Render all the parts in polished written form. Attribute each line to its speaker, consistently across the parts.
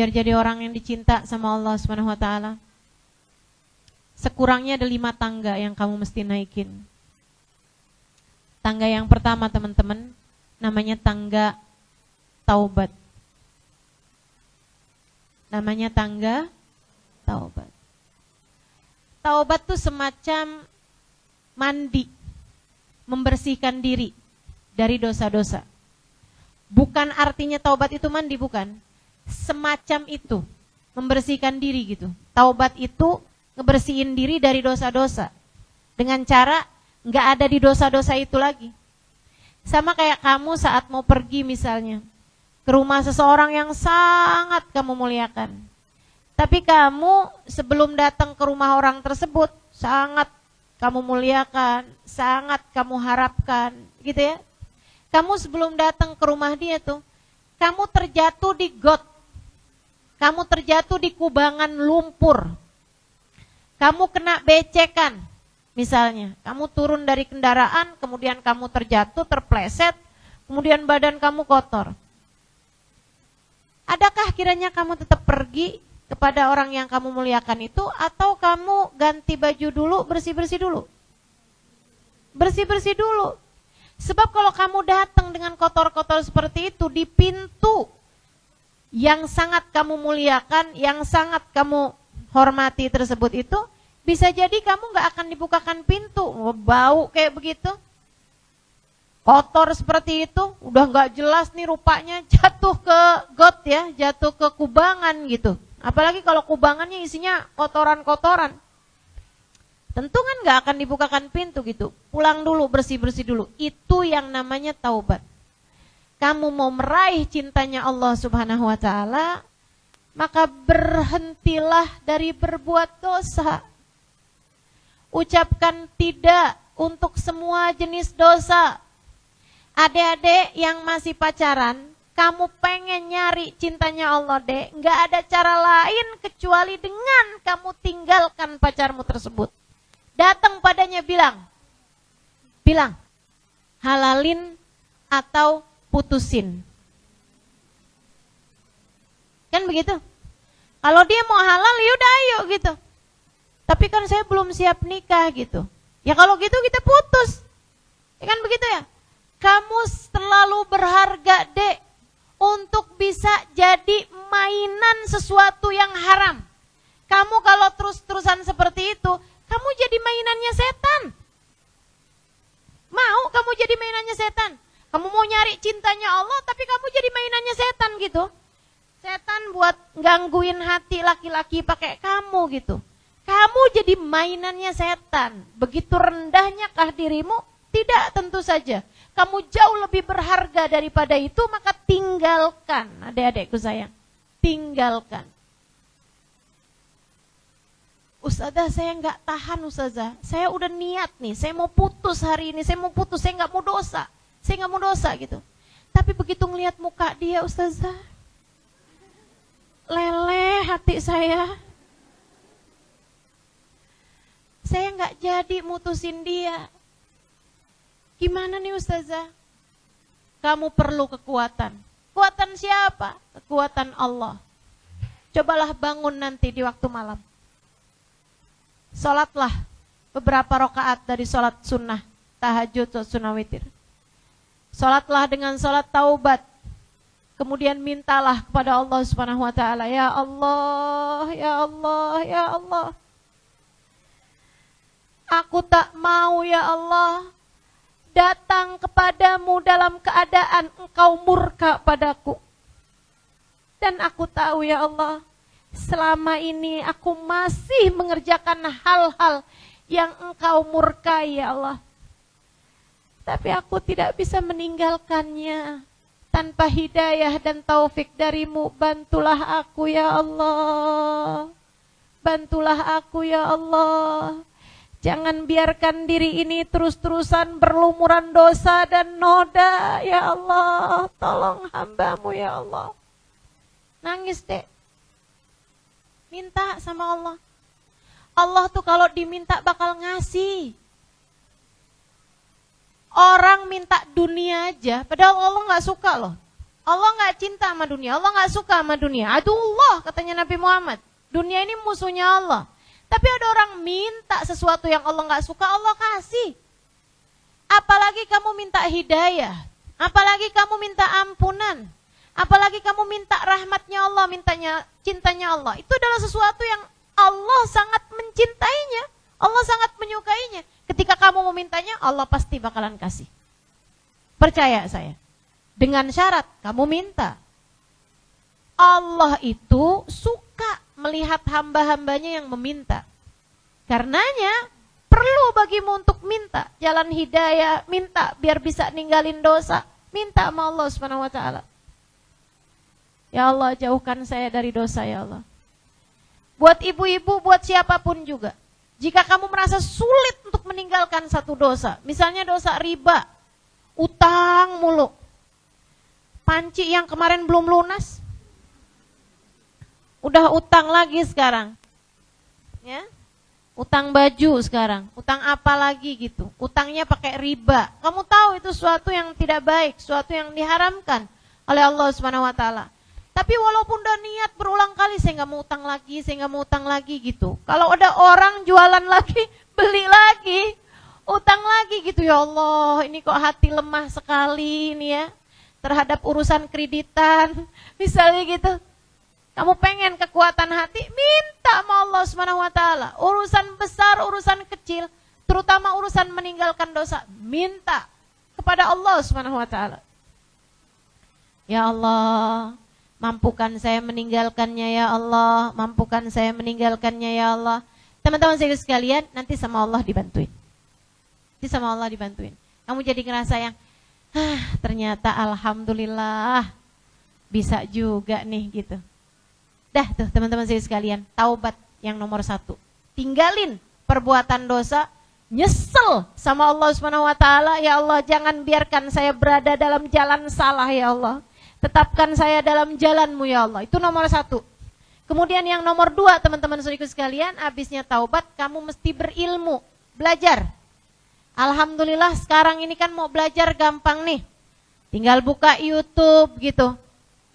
Speaker 1: biar jadi orang yang dicinta sama Allah Subhanahu wa taala, sekurangnya ada 5 tangga yang kamu mesti naikin. Tangga yang pertama teman-teman, namanya tangga taubat. Namanya tangga taubat. Taubat tuh semacam mandi, membersihkan diri dari dosa-dosa. Bukan artinya taubat itu mandi, bukan. Semacam itu, membersihkan diri gitu. Taubat itu ngebersihin diri dari dosa-dosa. Dengan cara nggak ada di dosa-dosa itu lagi. Sama kayak kamu saat mau pergi misalnya ke rumah seseorang yang sangat kamu muliakan. Tapi kamu sebelum datang ke rumah orang tersebut sangat kamu muliakan, sangat kamu harapkan, gitu ya. Kamu sebelum datang ke rumah dia tuh, kamu terjatuh di got. Kamu terjatuh di kubangan lumpur. Kamu kena becekan, misalnya. Kamu turun dari kendaraan, kemudian kamu terjatuh, terpleset, kemudian badan kamu kotor. Adakah kiranya kamu tetap pergi kepada orang yang kamu muliakan itu, atau kamu ganti baju dulu, bersih-bersih dulu? Bersih-bersih dulu. Sebab kalau kamu datang dengan kotor-kotor seperti itu di pintu yang sangat kamu muliakan, yang sangat kamu hormati tersebut itu, bisa jadi kamu gak akan dibukakan pintu. Bau kayak begitu, kotor seperti itu, udah gak jelas nih rupanya, jatuh ke got ya, jatuh ke kubangan gitu. Apalagi kalau kubangannya isinya kotoran-kotoran, tentu kan gak akan dibukakan pintu gitu. Pulang dulu, bersih-bersih dulu. Itu yang namanya taubat. Kamu mau meraih cintanya Allah Subhanahu wa taala, maka berhentilah dari berbuat dosa. Ucapkan tidak untuk semua jenis dosa. Adik-adik yang masih pacaran, kamu pengen nyari cintanya Allah, dek, gak ada cara lain kecuali dengan kamu tinggalkan pacarmu tersebut. Datang padanya bilang, halalin atau putusin. Kan begitu? Kalau dia mau halal, yaudah ayo gitu. Tapi kan saya belum siap nikah gitu. Ya kalau gitu kita putus. Ya kan begitu ya? Kamu terlalu berharga, dek, untuk bisa jadi mainan sesuatu yang haram. Kamu kalau terus-terusan seperti itu, kamu jadi mainannya setan. Mau kamu jadi mainannya setan? Kamu mau nyari cintanya Allah, tapi kamu jadi mainannya setan gitu. Setan buat gangguin hati laki-laki pakai kamu gitu. Kamu jadi mainannya setan. Begitu rendahnyakah dirimu? Tidak, tentu saja. Kamu jauh lebih berharga daripada itu, maka tinggalkan. Adik-adikku sayang, tinggalkan. Ustazah, saya nggak tahan Ustazah. Saya udah niat nih, saya mau putus hari ini, saya nggak mau dosa. Saya nggak mau dosa gitu. Tapi begitu ngelihat muka dia Ustazah, leleh hati saya. Saya nggak jadi mutusin dia. Gimana nih Ustazah? Kamu perlu kekuatan. Kekuatan siapa? Kekuatan Allah. Cobalah bangun nanti di waktu malam. Sholatlah beberapa rakaat dari sholat sunnah, tahajud atau sunnah witir. Sholatlah dengan sholat taubat. Kemudian mintalah kepada Allah Subhanahu wa taala, ya Allah, ya Allah, ya Allah. Aku tak mau ya Allah datang kepadamu dalam keadaan engkau murka padaku. Dan aku tahu ya Allah, selama ini aku masih mengerjakan hal-hal yang engkau murkai ya Allah. Tapi aku tidak bisa meninggalkannya. Tanpa hidayah dan taufik darimu, bantulah aku ya Allah. Bantulah aku ya Allah. Jangan biarkan diri ini terus-terusan berlumuran dosa dan noda ya Allah. Tolong hambamu ya Allah. Nangis dek. Minta sama Allah. Allah tuh kalau diminta bakal ngasih. Orang minta dunia aja, padahal Allah gak suka loh. Allah nggak cinta sama dunia, Allah nggak suka sama dunia. Aduh, katanya Nabi Muhammad. Dunia ini musuhnya Allah. Tapi ada orang minta sesuatu yang Allah nggak suka, Allah kasih. Apalagi kamu minta hidayah, apalagi kamu minta ampunan, apalagi kamu minta rahmatnya Allah, mintanya cintanya Allah. Itu adalah sesuatu yang Allah sangat mencintainya, Allah sangat menyukainya. Ketika kamu memintanya, Allah pasti bakalan kasih. Percaya saya. Dengan syarat kamu minta. Allah itu suka melihat hamba-hambanya yang meminta. Karenanya perlu bagimu untuk minta jalan hidayah, minta biar bisa ninggalin dosa, minta sama Allah Subhanahu wa taala. Ya Allah, jauhkan saya dari dosa ya Allah. Buat ibu-ibu, buat siapapun juga. Jika kamu merasa sulit untuk meninggalkan satu dosa, misalnya dosa riba, utang mulu, panci yang kemarin belum lunas, udah utang lagi sekarang, ya, utang baju sekarang, utang apa lagi gitu, utangnya pakai riba. Kamu tahu itu suatu yang tidak baik, suatu yang diharamkan oleh Allah Subhanahu Wa Taala. Tapi walaupun udah niat berulang kali, saya nggak mau utang lagi, saya nggak mau utang lagi gitu. Kalau ada orang jualan lagi, beli lagi, utang lagi gitu, ya Allah, ini kok hati lemah sekali ini ya terhadap urusan kreditan, misalnya gitu. Kamu pengen kekuatan hati, minta sama Allah Subhanahu wa taala. Urusan besar, urusan kecil, terutama urusan meninggalkan dosa, minta kepada Allah Subhanahu wa taala. Ya Allah, mampukan saya meninggalkannya ya Allah, mampukan saya meninggalkannya ya Allah. Teman-teman saya sekalian, nanti sama Allah dibantuin. Nanti sama Allah dibantuin. Kamu jadi ngerasa yang, ternyata alhamdulillah bisa juga nih gitu. Dah tuh teman-teman saya sekalian, taubat yang nomor 1. Tinggalin perbuatan dosa, nyesel sama Allah Subhanahu wa taala. Ya Allah, jangan biarkan saya berada dalam jalan salah ya Allah. Tetapkan saya dalam jalan-Mu ya Allah. Itu nomor 1. Kemudian yang nomor 2, teman-teman saudaraku sekalian, habisnya taubat kamu mesti berilmu, belajar. Alhamdulillah sekarang ini kan mau belajar gampang nih. Tinggal buka YouTube gitu.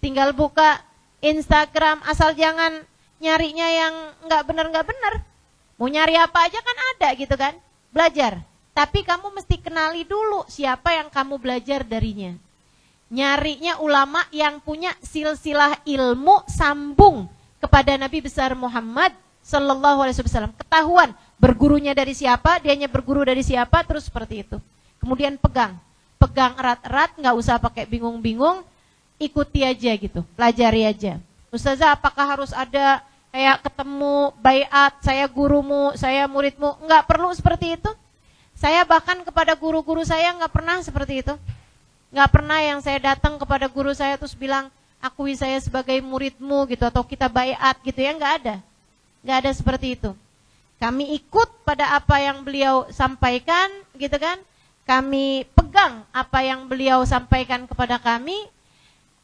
Speaker 1: Tinggal buka Instagram, asal jangan nyarinya yang enggak benar. Mau nyari apa aja kan ada gitu kan. Belajar. Tapi kamu mesti kenali dulu siapa yang kamu belajar darinya. Nyarinya ulama yang punya silsilah ilmu sambung kepada Nabi besar Muhammad sallallahu alaihi wasallam. Ketahuan bergurunya dari siapa, dianya berguru dari siapa, terus seperti itu. Kemudian pegang erat-erat, nggak usah pakai bingung-bingung, ikuti aja gitu, pelajari aja. Ustazah, apakah harus ada kayak ketemu baiat, saya gurumu, saya muridmu? Nggak perlu seperti itu. Saya bahkan kepada guru-guru saya nggak pernah seperti itu. Nggak pernah yang saya datang kepada guru saya terus bilang, akui saya sebagai muridmu gitu, atau kita baiat gitu ya, nggak ada. Nggak ada seperti itu. Kami ikut pada apa yang beliau sampaikan gitu kan. Kami pegang apa yang beliau sampaikan kepada kami.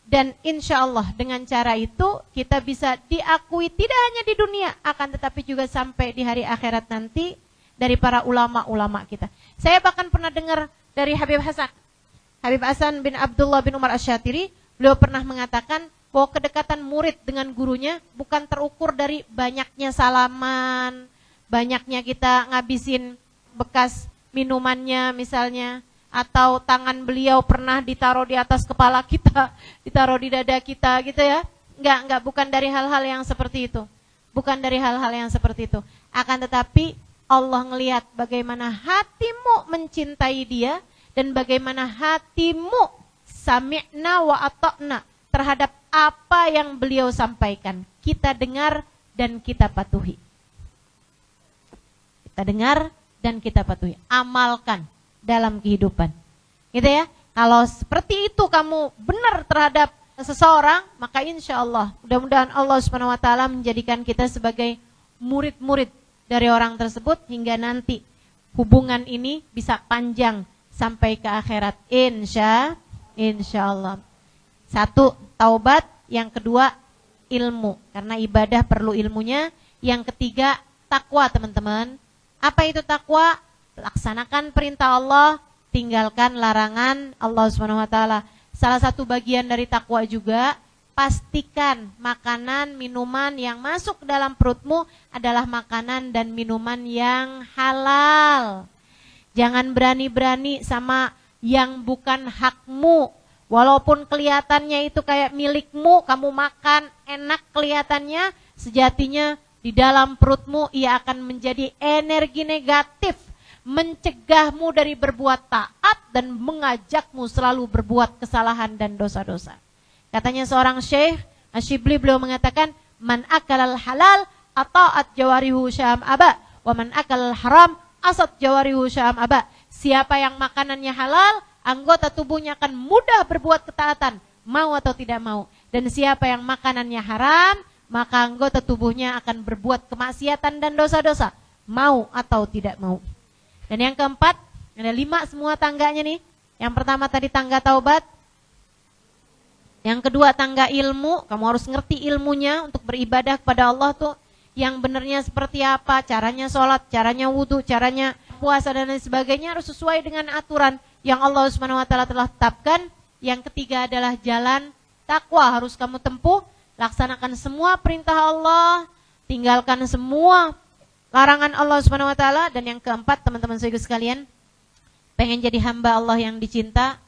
Speaker 1: Dan insya Allah dengan cara itu kita bisa diakui tidak hanya di dunia, akan tetapi juga sampai di hari akhirat nanti dari para ulama-ulama kita. Saya bahkan pernah dengar dari Habib Hasan bin Abdullah bin Umar Asy-Syatiri, beliau pernah mengatakan bahwa kedekatan murid dengan gurunya bukan terukur dari banyaknya salaman, banyaknya kita ngabisin bekas minumannya misalnya, atau tangan beliau pernah ditaruh di atas kepala kita, ditaruh di dada kita gitu ya. Enggak, bukan dari hal-hal yang seperti itu. Bukan dari hal-hal yang seperti itu. Akan tetapi Allah ngelihat bagaimana hatimu mencintai dia, dan bagaimana hatimu sami'na wa ata'na terhadap apa yang beliau sampaikan. Kita dengar dan kita patuhi. Kita dengar dan kita patuhi. Amalkan dalam kehidupan. Gitu ya. Kalau seperti itu kamu benar terhadap seseorang, maka insya Allah, mudah-mudahan Allah Subhanahu wa taala menjadikan kita sebagai murid-murid dari orang tersebut hingga nanti hubungan ini bisa panjang sampai ke akhirat, insya Allah. 1, taubat. Yang kedua, ilmu. Karena ibadah perlu ilmunya. Yang ketiga, takwa teman-teman. Apa itu takwa? Laksanakan perintah Allah, tinggalkan larangan Allah Subhanahu wa taala. salah satu bagian dari takwa juga, pastikan makanan, minuman yang masuk ke dalam perutmu adalah makanan dan minuman yang halal. Jangan berani-berani sama yang bukan hakmu. Walaupun kelihatannya itu kayak milikmu, kamu makan enak kelihatannya, sejatinya di dalam perutmu ia akan menjadi energi negatif, mencegahmu dari berbuat taat dan mengajakmu selalu berbuat kesalahan dan dosa-dosa. Katanya seorang syekh, Asyibli, beliau mengatakan, man akalal halal ata'at jawarihu syam aba, wa man akalal haram asat jawarihu syam aba. Siapa yang makanannya halal, anggota tubuhnya akan mudah berbuat ketaatan, mau atau tidak mau. Dan siapa yang makanannya haram, maka anggota tubuhnya akan berbuat kemaksiatan dan dosa-dosa, mau atau tidak mau. Dan yang keempat, ada 5 semua tangganya nih. Yang pertama tadi tangga taubat. Yang kedua tangga ilmu, kamu harus ngerti ilmunya untuk beribadah kepada Allah tuh yang benernya seperti apa, caranya sholat, caranya wudhu, caranya puasa dan lain sebagainya harus sesuai dengan aturan yang Allah Subhanahu wa taala telah tetapkan. Yang ketiga adalah jalan takwa, harus kamu tempuh, laksanakan semua perintah Allah, tinggalkan semua larangan Allah Subhanahu wa taala. Dan yang keempat, teman-teman saudara sekalian, pengen jadi hamba Allah yang dicinta,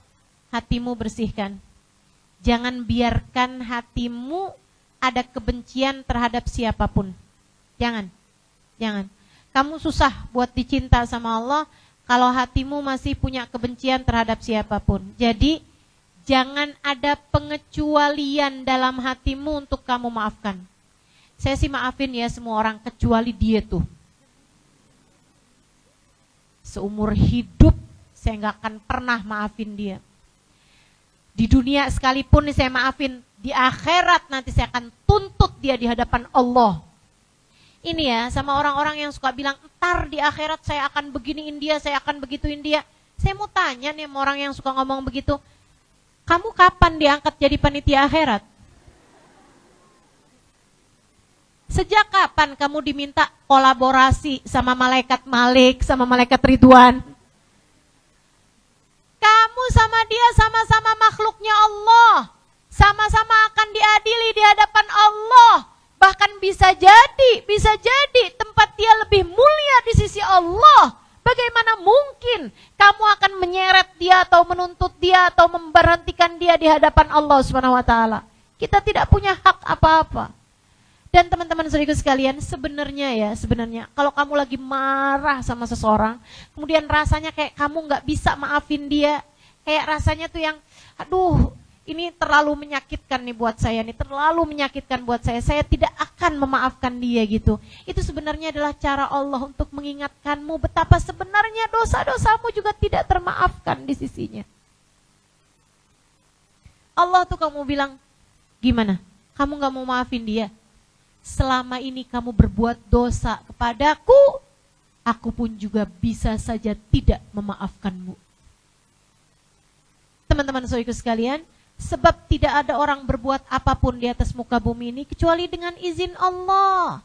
Speaker 1: hatimu bersihkan. Jangan biarkan hatimu ada kebencian terhadap siapapun. Jangan. Kamu susah buat dicinta sama Allah kalau hatimu masih punya kebencian terhadap siapapun. Jadi, jangan ada pengecualian dalam hatimu untuk kamu maafkan. Saya sih maafin ya semua orang kecuali dia tuh. Seumur hidup saya gak akan pernah maafin dia. Di dunia sekalipun saya maafin, di akhirat nanti saya akan tuntut dia di hadapan Allah. Ini ya sama orang-orang yang suka bilang, entar di akhirat saya akan beginiin dia, saya akan begituin dia. Saya mau tanya nih sama orang yang suka ngomong begitu, kamu kapan diangkat jadi panitia akhirat? Sejak kapan kamu diminta kolaborasi sama malaikat Malik, sama malaikat Ridwan? Kamu sama dia sama-sama makhluknya Allah, sama-sama akan diadili di hadapan Allah. Bahkan bisa jadi tempat dia lebih mulia di sisi Allah. Bagaimana mungkin kamu akan menyeret dia atau menuntut dia atau memberhentikan dia di hadapan Allah Subhanahu wa taala? Kita tidak punya hak apa-apa. Dan teman-teman saudara sekalian, sebenarnya kalau kamu lagi marah sama seseorang, kemudian rasanya kayak kamu nggak bisa maafin dia, kayak rasanya tuh yang, aduh, ini terlalu menyakitkan nih buat saya, saya tidak akan memaafkan dia gitu. Itu sebenarnya adalah cara Allah untuk mengingatkanmu betapa sebenarnya dosa-dosamu juga tidak termaafkan di sisinya. Allah tuh kamu bilang, gimana? Kamu nggak mau maafin dia? Selama ini kamu berbuat dosa kepadaku, aku pun juga bisa saja tidak memaafkanmu. Teman-teman saudaraku sekalian, sebab tidak ada orang berbuat apapun di atas muka bumi ini kecuali dengan izin Allah,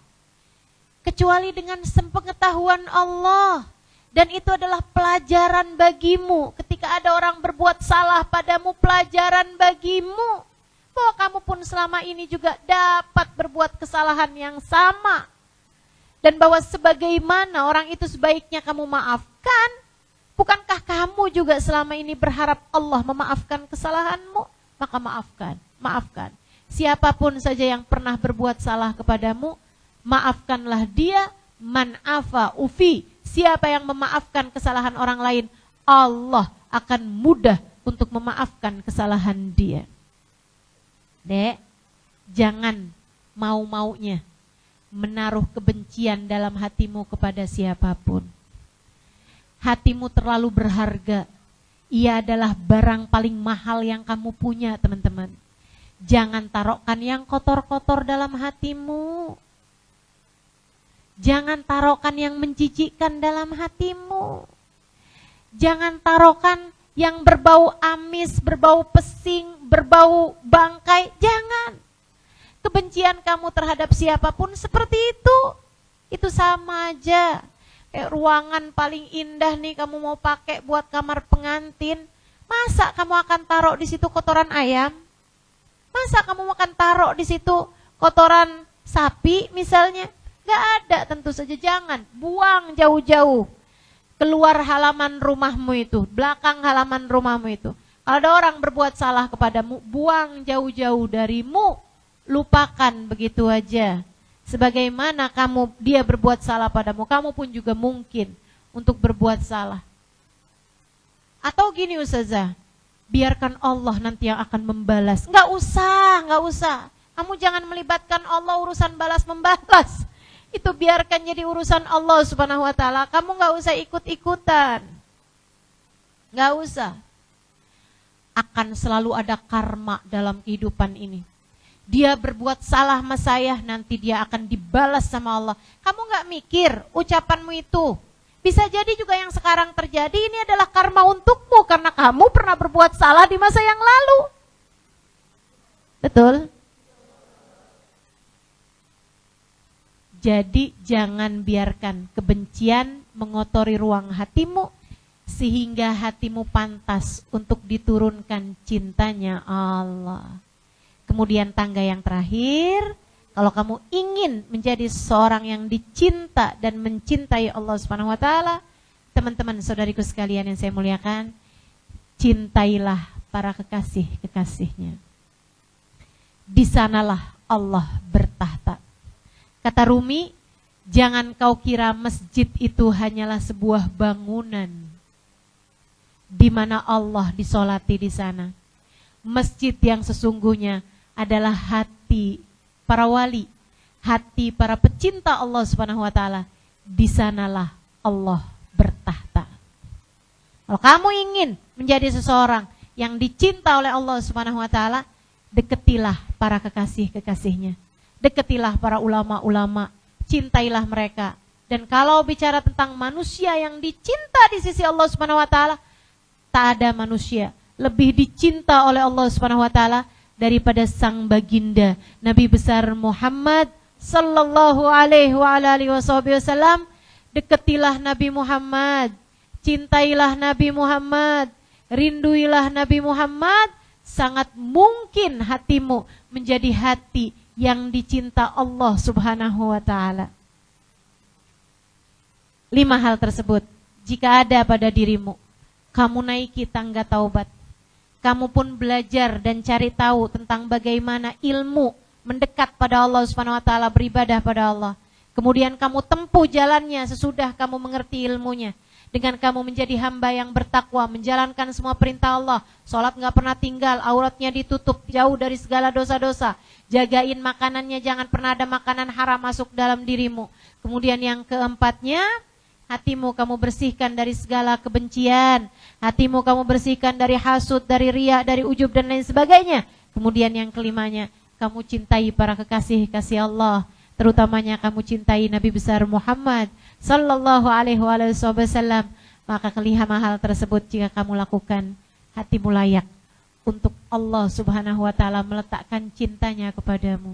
Speaker 1: kecuali dengan sepengetahuan Allah. Dan itu adalah pelajaran bagimu. Ketika ada orang berbuat salah padamu, pelajaran bagimu bahwa kamu pun selama ini juga dapat berbuat kesalahan yang sama. Dan bahwa sebagaimana orang itu sebaiknya kamu maafkan, bukankah kamu juga selama ini berharap Allah memaafkan kesalahanmu? Maka maafkan. Siapapun saja yang pernah berbuat salah kepadamu, maafkanlah dia. Man afa ufi, siapa yang memaafkan kesalahan orang lain, Allah akan mudah untuk memaafkan kesalahan dia. Dek, jangan mau-maunya menaruh kebencian dalam hatimu kepada siapapun. Hatimu terlalu berharga. Ia adalah barang paling mahal yang kamu punya, teman-teman. Jangan taruhkan yang kotor-kotor dalam hatimu. Jangan taruhkan yang menjijikkan dalam hatimu. Jangan taruhkan yang berbau amis, berbau pesing, berbau bangkai, jangan. Kebencian kamu terhadap siapapun seperti itu sama aja. Kayak ruangan paling indah nih kamu mau pakai buat kamar pengantin, Masa kamu akan taruh di situ kotoran ayam? Masa kamu akan taruh di situ kotoran sapi misalnya? Gak ada, tentu saja jangan. Buang jauh-jauh. Keluar halaman rumahmu itu, belakang halaman rumahmu itu. Kalau ada orang berbuat salah kepadamu, buang jauh-jauh darimu. Lupakan begitu aja. Sebagaimana dia berbuat salah padamu, kamu pun juga mungkin untuk berbuat salah. Atau gini Ustazah, biarkan Allah nanti yang akan membalas. Nggak usah. Kamu jangan melibatkan Allah urusan balas-membalas. Itu biarkan jadi urusan Allah Subhanahu wa ta'ala. Kamu nggak usah ikut-ikutan. Nggak usah. Akan selalu ada karma dalam kehidupan ini. Dia berbuat salah sama saya, nanti dia akan dibalas sama Allah. Kamu nggak mikir ucapanmu itu. Bisa jadi juga yang sekarang terjadi ini adalah karma untukmu karena kamu pernah berbuat salah di masa yang lalu. Betul? Jadi jangan biarkan kebencian mengotori ruang hatimu sehingga hatimu pantas untuk diturunkan cintanya Allah. Kemudian tangga yang terakhir, kalau kamu ingin menjadi seorang yang dicinta dan mencintai Allah Subhanahu wa taala, teman-teman saudariku sekalian yang saya muliakan, cintailah para kekasih-kekasihnya. Di sanalah Allah bertahta. Kata Rumi, jangan kau kira masjid itu hanyalah sebuah bangunan di mana Allah disolati di sana. Masjid yang sesungguhnya adalah hati para wali, hati para pecinta Allah Subhanahu wa taala. Di sanalah Allah bertahta. Kalau kamu ingin menjadi seseorang yang dicinta oleh Allah Subhanahu wa taala, deketilah para kekasih-kekasihnya. Deketilah para ulama-ulama, cintailah mereka. Dan kalau bicara tentang manusia yang dicinta di sisi Allah Subhanahu wa taala, tak ada manusia lebih dicinta oleh Allah Subhanahu wa taala daripada sang baginda Nabi besar Muhammad sallallahu alaihi wasallam. Deketilah Nabi Muhammad, cintailah Nabi Muhammad, rinduilah Nabi Muhammad. Sangat mungkin hatimu menjadi hati yang dicinta Allah Subhanahu wa taala. 5 hal tersebut jika ada pada dirimu, kamu naiki tangga taubat. Kamu pun belajar dan cari tahu tentang bagaimana ilmu mendekat pada Allah Subhanahu wa taala, beribadah pada Allah. Kemudian kamu tempuh jalannya sesudah kamu mengerti ilmunya. Dengan kamu menjadi hamba yang bertakwa, menjalankan semua perintah Allah. Salat enggak pernah tinggal, auratnya ditutup, jauh dari segala dosa-dosa. Jagain makanannya, jangan pernah ada makanan haram masuk dalam dirimu. Kemudian yang keempatnya, hatimu kamu bersihkan dari segala kebencian. Hatimu kamu bersihkan dari hasud, dari riya, dari ujub dan lain sebagainya. Kemudian yang kelimanya, kamu cintai para kekasih-kekasih Allah. Terutamanya kamu cintai Nabi besar Muhammad sallallahu alaihi wasallam. Maka kelima hal tersebut jika kamu lakukan, hatimu layak untuk Allah Subhanahu wa taala meletakkan cintanya kepadamu.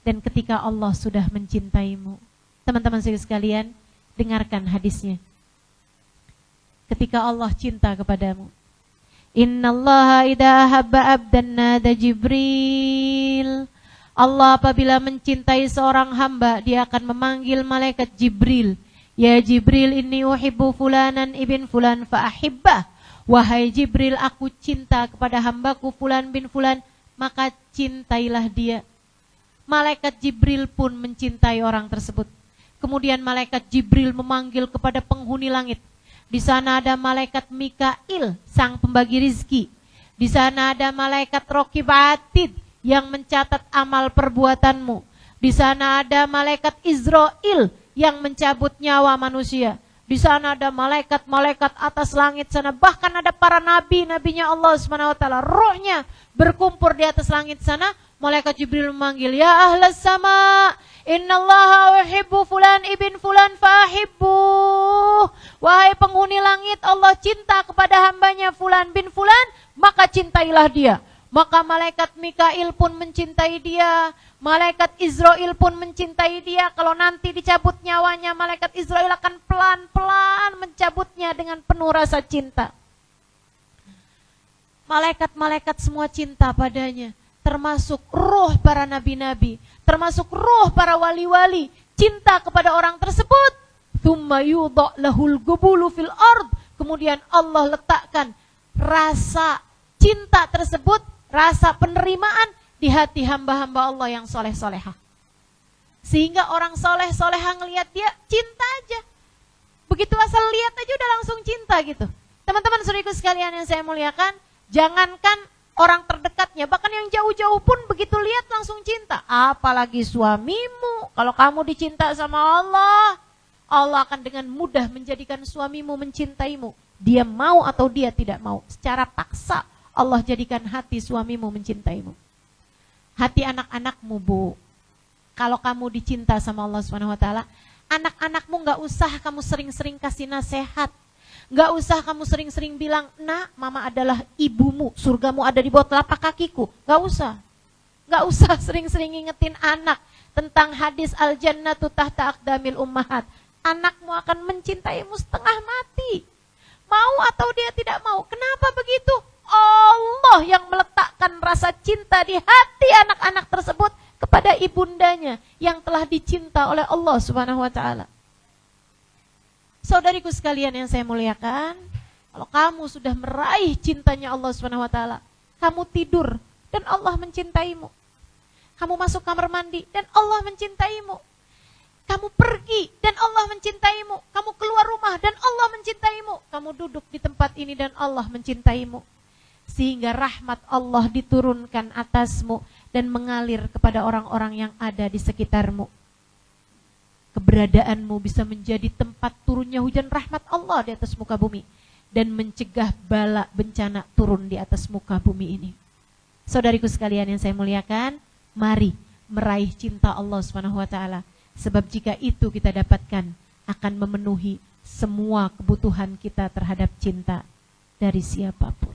Speaker 1: Dan ketika Allah sudah mencintaimu, teman-teman sekalian, dengarkan hadisnya. Ketika Allah cinta kepadamu, innallaha idza ahabba abdan nada Jibril. Allah apabila mencintai seorang hamba, dia akan memanggil malaikat Jibril. Ya Jibril, inni uhibbu fulanan ibn fulan fa ahibbah. Wahai Jibril, aku cinta kepada hambaku fulan bin fulan, maka cintailah dia. Malaikat Jibril pun mencintai orang tersebut. Kemudian malaikat Jibril memanggil kepada penghuni langit. Di sana ada malaikat Mikail, sang pembagi rizki. Di sana ada malaikat Raqib Atid yang mencatat amal perbuatanmu. Di sana ada malaikat Israil yang mencabut nyawa manusia. Di sana ada malaikat-malaikat atas langit sana. Bahkan ada para nabi-nabinya Allah Subhanahu wa taala. Rohnya berkumpul di atas langit sana. Malaikat Jibril memanggil, ya ahlas sama, innallaha uhibbu fulan ibn fulan fahibbu. Wahai penghuni langit, Allah cinta kepada hambanya fulan bin fulan, maka cintailah dia. Maka malaikat Mikail pun mencintai dia, malaikat Israil pun mencintai dia. Kalau nanti dicabut nyawanya, malaikat Israil akan pelan-pelan mencabutnya dengan penuh rasa cinta. Malaikat-malaikat semua cinta padanya, termasuk roh para nabi-nabi, termasuk roh para wali-wali, cinta kepada orang tersebut. Tsumma yudha' lahul gubulu fil ard. Kemudian Allah letakkan rasa cinta tersebut, rasa penerimaan di hati hamba-hamba Allah yang soleh-solehah. Sehingga orang soleh-solehah ngelihat dia, cinta aja. Begitu asal lihat aja udah langsung cinta gitu. Teman-teman saudaraku sekalian yang saya muliakan, jangankan orang terdekatnya, bahkan yang jauh-jauh pun begitu lihat langsung cinta. Apalagi suamimu, kalau kamu dicinta sama Allah, Allah akan dengan mudah menjadikan suamimu mencintaimu. Dia mau atau dia tidak mau, secara paksa Allah jadikan hati suamimu mencintaimu. Hati anak-anakmu, Bu, kalau kamu dicinta sama Allah SWT, anak-anakmu gak usah kamu sering-sering kasih nasihat, gak usah kamu sering-sering bilang, nak, mama adalah ibumu, surgamu ada di bawah telapak kakiku. Gak usah. Gak usah sering-sering ingetin anak tentang hadis al-jannatu tahta aqdamil ummahat. Anakmu akan mencintaimu setengah mati, mau atau dia tidak mau. Kenapa begitu? Allah yang meletakkan rasa cinta di hati anak-anak tersebut kepada ibundanya yang telah dicinta oleh Allah Subhanahu wa taala. Saudariku sekalian yang saya muliakan, kalau kamu sudah meraih cintanya Allah Subhanahu wa taala, kamu tidur dan Allah mencintaimu. Kamu masuk kamar mandi dan Allah mencintaimu. Kamu pergi dan Allah mencintaimu. Kamu keluar rumah dan Allah mencintaimu. Kamu duduk di tempat ini dan Allah mencintaimu. Sehingga rahmat Allah diturunkan atasmu dan mengalir kepada orang-orang yang ada di sekitarmu. Keberadaanmu bisa menjadi tempat turunnya hujan rahmat Allah di atas muka bumi dan mencegah bala bencana turun di atas muka bumi ini. Saudariku sekalian yang saya muliakan, mari meraih cinta Allah SWT. Sebab jika itu kita dapatkan, akan memenuhi semua kebutuhan kita terhadap cinta dari siapapun.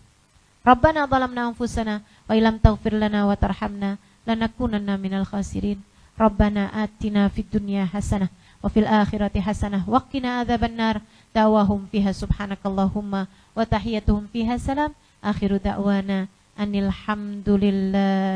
Speaker 1: Rabbana zalamna anfusana wa illam taghfir lana wa tarhamna lanakunanna minal khasirin. Rabbana atina fid dunya hasanah wa fil akhirati hasanah wa qina adzabannar. Da'wahum fiha subhanakallahumma wa tahiyyatuhum fiha salam. Akhiru da'wana anil hamdulillah.